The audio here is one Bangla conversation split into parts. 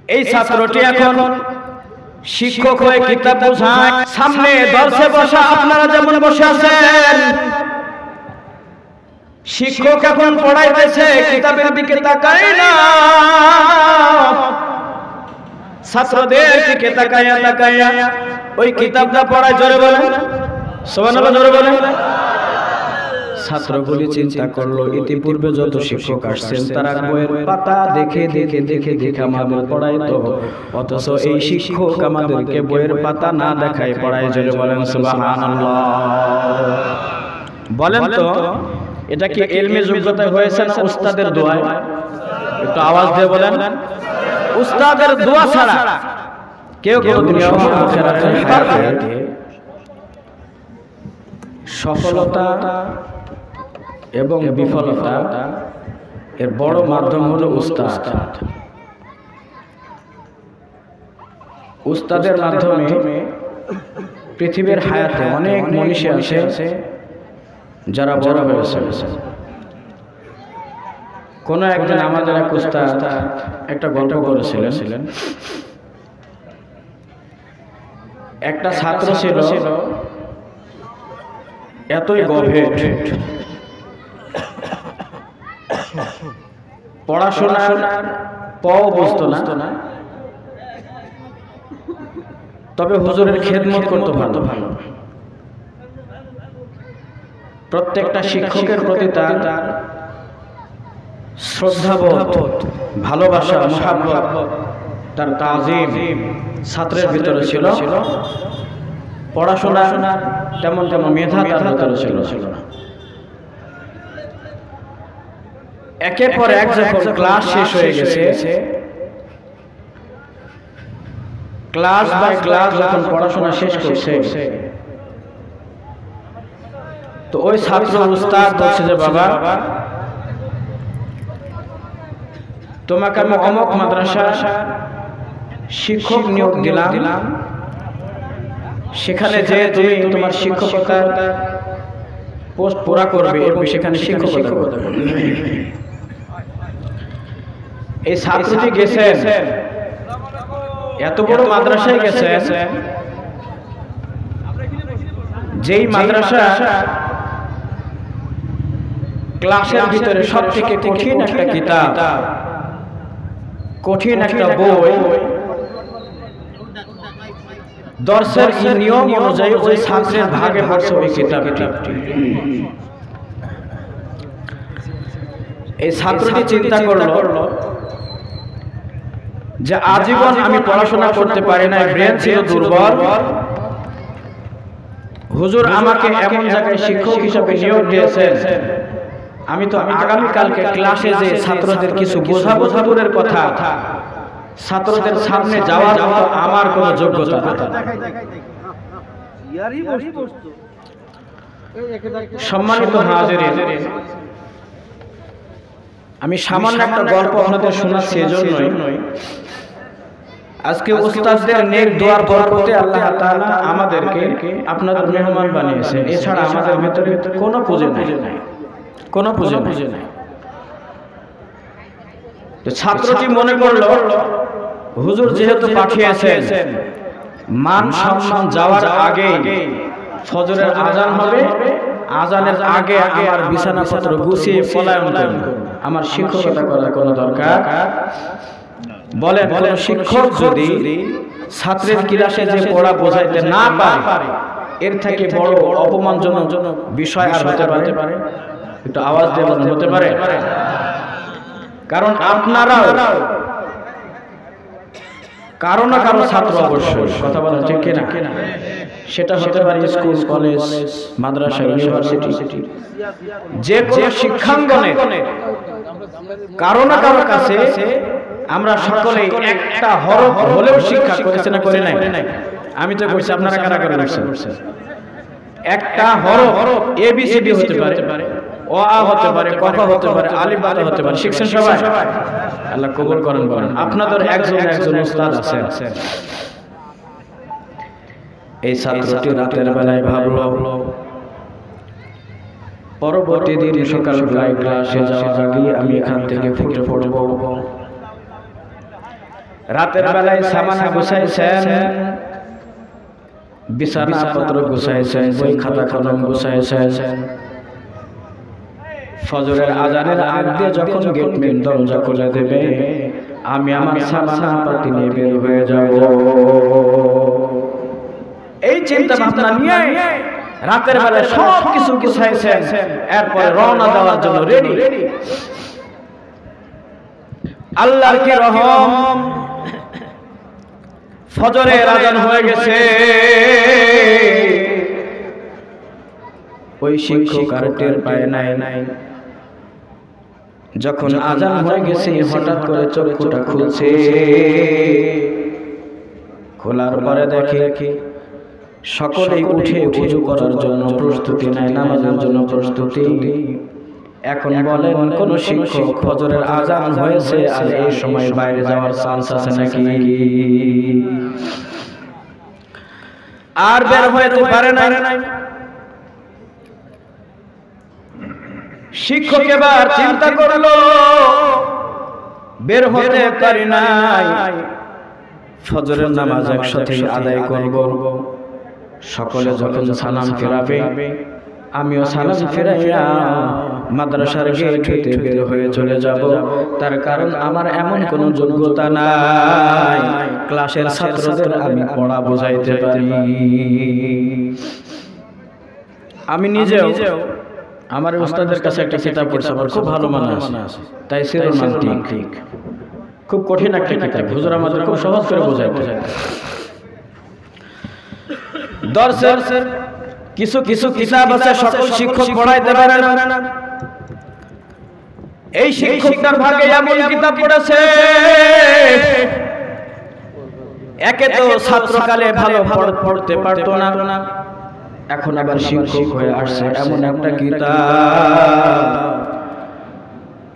এই ছাত্রটি এখন শিক্ষক হয়ে কিতাব বোঝায়, সামনে দর্শে বসা আপনারা যেমন বসে আছেন, শিক্ষক এখন পড়াইতেছে, কিতাবের দিকে তাকায় না, ছাত্রদের দিকে তাকায়া তাকায়া ওই কিতাবটা পড়ায়। জোরে বলেন সুবহানাল্লাহ, জোরে বলেন। ছাত্রগুলি চিন্তা করলো, ইতিপূর্বে যত শিক্ষক আসছেন তারা বইয়ের পাতা দেখে দেখে দেখে দেখে আমাদের পড়াইতো, অথচ এই শিক্ষক আমাদেরকে বইয়ের পাতা না দেখায় পড়ায়। জোরে বলেন সুবহানাল্লাহ। বলেন তো এটা কি ইলমি যোগ্যতা হয়েছে না উস্তাদের দোয়ায়? একটু আওয়াজ দিয়ে বলেন। উস্তাদের দোয়া ছাড়া কেউ কেউ দুনিয়া ও আখিরাতের হায়াতে সফলতা এবং বিফলতা এর বড় মাধ্যম হলো উস্তাদ। উস্তাদের মাধ্যমে পৃথিবীর হায়াতে অনেক মনীষী আছে যারা বড় হয়েছে। কোন একদিন আমাদের এক উস্তাদ একটা গল্প করেছিলেন। একটা ছাত্র ছিল এতই গভীর, পড়াশোনার পও বুঝতো না, তবে হুজুরের খেদমত করতে ভালো। প্রত্যেকটা শিক্ষকের প্রতি তার শ্রদ্ধাবোধ, ভালোবাসা, মুহাব্বত, তার তাজিম ছাত্রের ভিতরে ছিল। পড়াশোনা তেমন তেমন মেধা তার ভিতরে ছিল না। একের পর এক যখন ক্লাস শেষ হয়ে গেছে, ক্লাস বাই ক্লাস যখন পড়াশোনা শেষ করছে, তো ওই ছাত্র উস্তাদ বলছে যে বাবা, তোমাকে আমি অমুক মাদ্রাসা শিক্ষক নিয়োগ দিলাম, সেখানে যে তুমি তোমার শিক্ষকতার পোস্ট পুরা করবে এবং সেখানে শিক্ষকতা করবে। এই ছাত্রটি গেছেন, এত বড় মাদ্রাসায় গেছেন, যেই মাদ্রাসা ক্লাসের ভিতরে সবথেকে কঠিন একটা কিতাব, কঠিন একটা বই, দর্শের নিয়ম অনুযায়ী ওই ছাত্রের ভাগে পড়ছে ওই কিতাবটি। এই ছাত্রটি চিন্তা করলো যে আজীবন আমি পড়াশোনা করতে পারি না, ব্রেন ছিল দুর্বল, হুজুর আমাকে এমন জায়গায় শিক্ষক হিসেবে নিয়োগ দিয়েছেন, আমি তো আগামীকালকে ক্লাসে যে ছাত্রদের কিছু বোঝাবো দূরের কথা, ছাত্রদের সামনে যাওয়ার মতো আমার কোনো যোগ্যতা নেই। সম্মানিত হাজিরিন, আমি সামান্য একটা গল্প আপনাদের শোনাচ্ছি এজন্যই, আজকে উস্তাদদের নেক দোয়ার বরকতে আল্লাহ তাআলা আমাদেরকে আপনাদের মেহমান বানিয়েছেন। এছাড়া আমাদের ভিতরে কোনো পুঁজি নাই, কোনো পুঁজি নাই। ছাত্রটি মনে করলো হুজুর যেহেতু পাঠিয়েছেন, মান সম্মান যাওয়ার আগে ফজরের আজান হবে, আজানের আগে আমার বিছানাপত্র গুছিয়ে পলায়ন করব, আমার শিক্ষকতা করার কোনো দরকার। বলে শিক্ষক যদি ছাত্রের ক্লাসে যে পড়া বোঝাইতে না পারে, এর থেকে বড় অপমানজনক বিষয় আর হতে পারে? একটু আওয়াজ দিয়ে বলেন, হতে পারে? কারণ আপনারাও কারো না কারো ছাত্র, অবশ্যই কথা বলেন ঠিক কিনা? সেটা হতে পারে স্কুল, কলেজ, মাদ্রাসা, ইউনিভার্সিটি, যে কোনো শিক্ষাঙ্গনে কারো না কারো কাছে আমরা সকলে একটা হরফ হলেও শিক্ষা করেছে না করি নাই? আমি তো কইছি, আপনারা কারা কারা করছেন? একটা হরফ এবিসিডি হতে পারে, অ আ হতে পারে, ক খ হতে পারে, আলিফ বা তা হতে পারে। শিখছেন সবাই? আল্লাহ কবুল করেন। বলেন আপনাদের একজন উস্তাদ আছেন। এই ছাত্রটি রাতের বেলায় ভাবলো পরবর্তী দিন সকালবেলায় ক্লাসে যাওয়ার আগে আমি এখান থেকে ফুটে পড়ব। রাতের বেলায় সামানা গুছাইছেন, বিছানা পত্র গুছাইছেন, বই খাতা কলম গুছাইছেন। ফজরের আজানের আগ দিয়ে যখন গেটম্যান দরজা খুলে দেবে, আমি আমার সামানা পাতি নিয়ে বের হয়ে যাব। এই চিন্তা ভাবনা নিয়ে রাতের বেলায় সব কিছু গুছাইছেন, এরপরে রওনা দেওয়ার জন্য রেডি। আল্লাহর কি রহম, ফজরের আজান হয়ে গেছে। ওই শিক্ষক আর টের পায় নাই। যখন আজান হয়ে গেছে হঠাৎ করে চক্ষুটা খুলছে, খোলার পরে দেখে সকলেই উঠে ওযু করার জন্য প্রস্তুতি নেয়, নামাজের জন্য প্রস্তুতি। এখন বলেন কোন শিক্ষক ফজরের আজান হয়েছে আর এই সময় বাইরে যাওয়ার চান্স আছে নাকি? আর বের হতে পারে না। শিক্ষক এবার চিন্তা করলো, বের হতে পারি নাই, ফজরের নামাজ একসাথে আদায় করব। সকলে যখন সালাম ফেরাবে, আমিও সালাম ফেরাইয়া মাদ্রাসার গেট হইতে বের হয়ে চলে যাব। তার কারণ আমার এমন কোনো যোগ্যতা নাই ক্লাসের ছাত্রদের আমি পড়া বোঝাইতে পারি। আমি নিজেও আমার উস্তাদের কাছে একটা কিতাব পড়ছি, আমার খুব ভালো মনে আছে, তাইসিরুল মান্তিক। খুব কঠিন একটা কিতাব, হুজুর আমাদের খুব সহজ করে বোঝাইতে। দর্শের কিছু কিছু কিতাব আছে সকল শিক্ষক পড়াইতে পারে না। এই শিক্ষকটার ভাগে এমন কিতাব পড়েছে, একে তো ছাত্রকালে ভালো পড়তে পারতো না, এখন আবার শিক্ষক হয়ে আসছে এমন একটা কিতাব।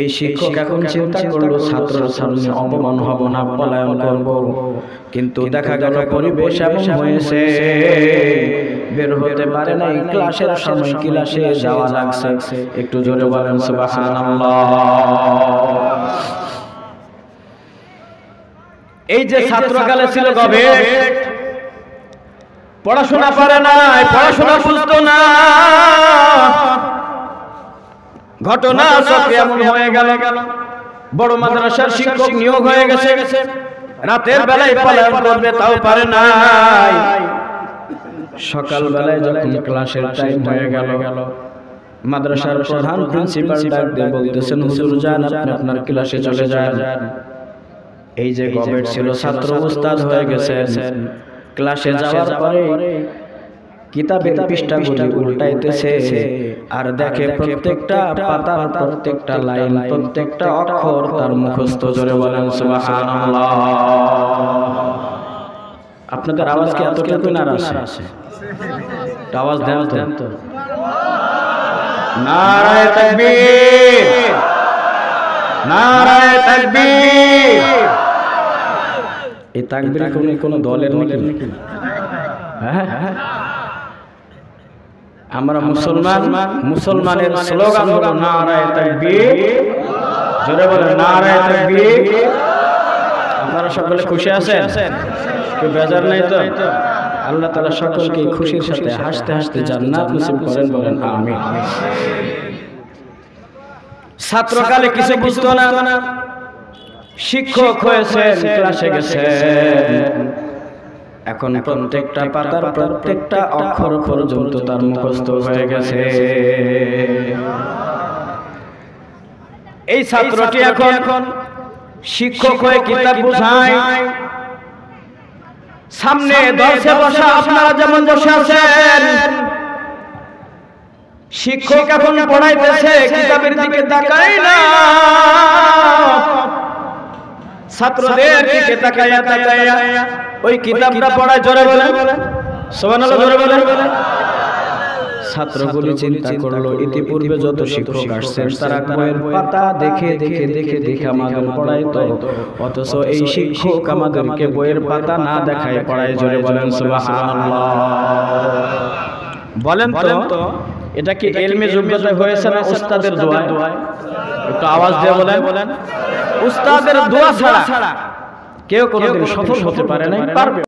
এই শিক্ষক এখন চিন্তা করলো ছাত্রের সামনে অপমান হব না, পলায়ন করব, কিন্তু দেখা গেল পরিবেশ এমন হয়েছে বের হতে পারে না। ক্লাসের সময় ক্লাসে যাওয়া লাগছে। একটু জোরে বলেন সুবহানাল্লাহ। এই যে ছাত্রকালে ছিল গবেট, পড়াশোনা পারে না, পড়াশোনা বুঝতো না, ঘটনা চক্রে এমন হয়ে গেল বড় মাদ্রাসার শিক্ষক নিয়োগ হয়ে গেছে, রাতের বেলায় পলায়ন করবে তাও পারে নাই। সকাল বেলায় যখন ক্লাসের টাইম হয়ে গেল, মাদ্রাসার প্রধান প্রিন্সিপাল ডাক দিয়ে বলতেছেন, হুজুর যান, আপনি আপনার ক্লাসে চলে যান। এই যে গবেট ছিল ছাত্র উস্তাদ হয়ে গেছেন, ক্লাসে যাওয়ার পরে কিতাবের পৃষ্ঠাগুলি উল্টাইতেছে আর দেখে প্রত্যেকটা পাতার প্রত্যেকটা লাইন, প্রত্যেকটা অক্ষর তার মুখস্থ। জোরে বলেন সুবহানাল্লাহ। আপনাদের আওয়াজ কি এতটুকু না আছে? আওয়াজ দেন তো। নারায়ে তাকবীর, নারায়ে তাকবীর। এই তাকবীর কোন দলের নাকি? হ্যাঁ, আমরা মুসলমানের স্লোগান হলো নারায়ে তাকবীর। জোরে বলেন নারায়ে তাকবীর। আপনারা সকলে খুশি আছেন? কেউ বেজার নাই তো? আল্লাহ তাআলা সকলকে খুশির সাথে হাসতে হাসতে জান্নাত নসিব করেন, বলেন আমিন। ছাত্রকালে কিছু বুঝতো না, শিক্ষক হয়েছেন, ক্লাসে গেছেন, এখন প্রত্যেকটা পাতার প্রত্যেকটা অক্ষর পর্যন্ত তার মুখস্থ হয়ে গেছে। এই ছাত্রটি এখন শিক্ষক হয়ে কিতাব বোঝায়, সামনে দর্শে বসা আপনারা যেমন বসে আছেন, শিক্ষক এখন পড়াইতেছে, কিতাবের দিকে তাকায় না, ছাত্রদের দিকে তাকায়া তাকায়া ওই কিতাবটা পড়ায়। জোরে বলেন সুবহানাল্লাহ, জোরে বলেন। ছাত্রগুলি চিন্তা করলো, ইতিপূর্বে যত শিক্ষক আসছেন তারা বইয়ের পাতা দেখে দেখে দেখে দেখে আমাদের পড়াইতো, অথচ এই শিক্ষক আমাদেরকে বইয়ের পাতা না দেখায় পড়ায়। জোরে বলেন সুবহানাল্লাহ। বলেন তো এটা কি ইলমে যোগ্যতা হয়েছে না উস্তাদের দোয়া? একটু আওয়াজ দিয়ে বলেন। উস্তাদের দোয়া ছাড়া কেউ কোনোদিন সফল হতে পারে না, পারবে।